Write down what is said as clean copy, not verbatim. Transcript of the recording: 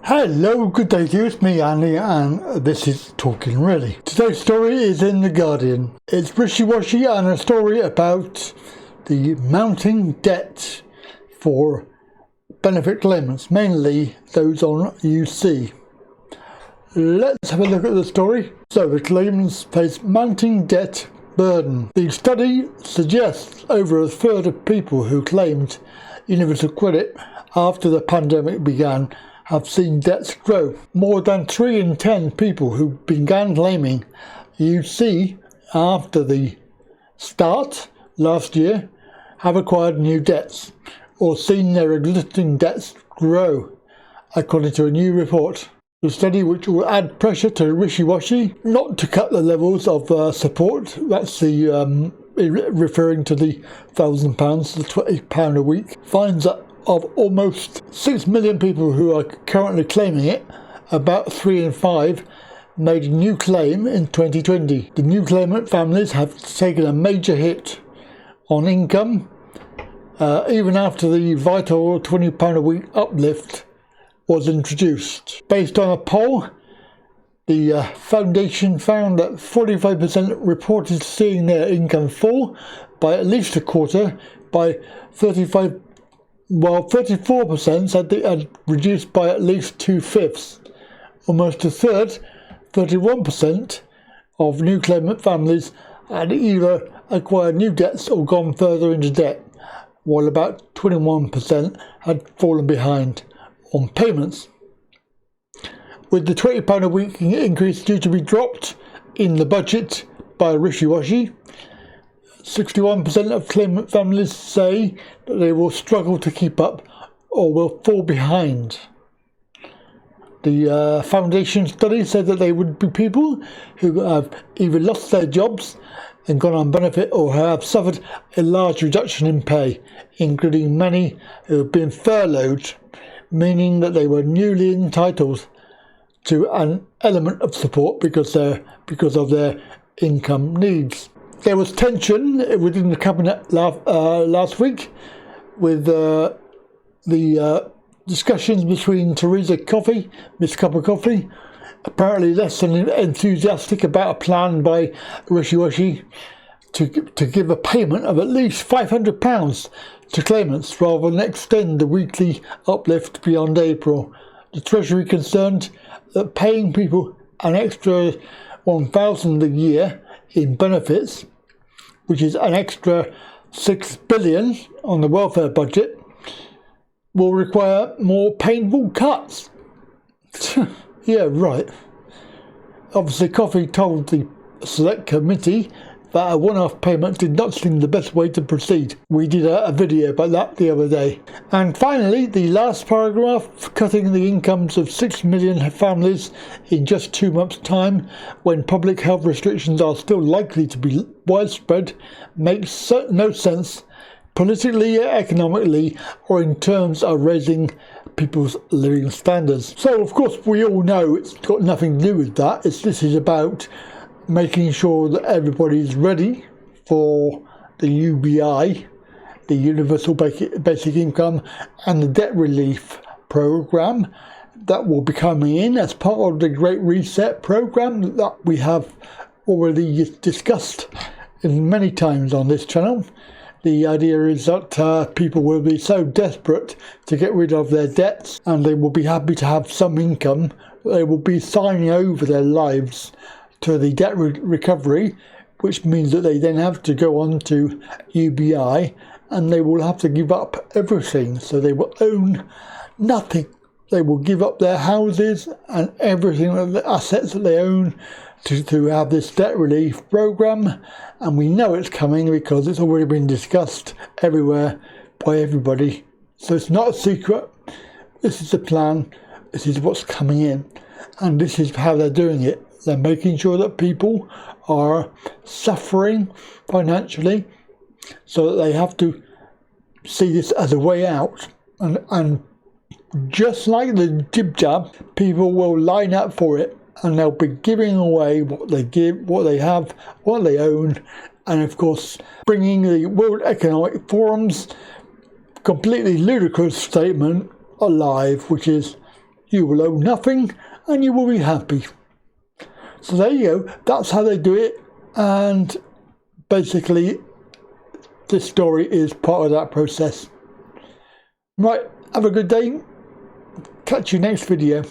Hello, good day to you. It's me, Andy, and this is Talkin Really. Today's story is in The Guardian. It's Rishi-Washi and a story about the mounting debt for benefit claimants, mainly those on UC. Let's have a look at the story. So, the claimants face mounting debt burden. The study suggests over a third of people who claimed universal credit after the pandemic began have seen debts grow. More than 3 in 10 people who began claiming UC after the start last year have acquired new debts or seen their existing debts grow, according to a new report. The study, which will add pressure to Rishi-Washi not to cut the levels of support, that's the referring to the £1,000, the £20 a week, finds that of almost 6 million people who are currently claiming it, about 3 in 5 made a new claim in 2020. The new claimant families have taken a major hit on income, even after the vital £20 a week uplift was introduced. Based on a poll, the foundation found that 45% reported seeing their income fall by at least a quarter, by 34% said they had reduced by at least 2/5. Almost a third, 31%, of new claimant families had either acquired new debts or gone further into debt, while about 21% had fallen behind on payments. With the £20 a week increase due to be dropped in the budget by Rishi-Washi, 61% of claimant families say that they will struggle to keep up or will fall behind. The foundation study said that they would be people who have either lost their jobs and gone on benefit or have suffered a large reduction in pay, including many who have been furloughed, meaning that they were newly entitled to an element of support because of their income needs. There was tension within the cabinet last week with the discussions between Miss Cup of Coffee, apparently less than enthusiastic about a plan by Rishi-Washi to give a payment of at least £500 to claimants rather than extend the weekly uplift beyond April. The Treasury concerned that paying people an extra £1,000 a year in benefits, which is an extra £6 billion on the welfare budget, will require more painful cuts. Yeah, right. Obviously, Coffee told the Select Committee that a one-off payment did not seem the best way to proceed. We did a video about that the other day. And finally, the last paragraph, cutting the incomes of 6 million families in just 2 months' time, when public health restrictions are still likely to be widespread, makes no sense politically, economically, or in terms of raising people's living standards. So, of course, we all know it's got nothing to do with that. This is about making sure that everybody's ready for the UBI, the Universal Basic Income, and the debt relief program that will be coming in as part of the Great Reset program that we have already discussed many times on this channel. The idea is that people will be so desperate to get rid of their debts, and they will be happy to have some income. They will be signing over their lives to the debt recovery, which means that they then have to go on to UBI and they will have to give up everything. So they will own nothing. They will give up their houses and everything, the assets that they own, to have this debt relief program. And we know it's coming because it's already been discussed everywhere by everybody. So it's not a secret. This is the plan. This is what's coming in. And this is how they're doing it. They're making sure that people are suffering financially so that they have to see this as a way out. And just like the jib jab, people will line up for it and they'll be giving away what they give, what they have, what they own, and of course bringing the World Economic Forum's completely ludicrous statement alive, which is you will owe nothing and you will be happy. So there you go, that's how they do it, and basically this story is part of that process. Right, have a good day, catch you next video.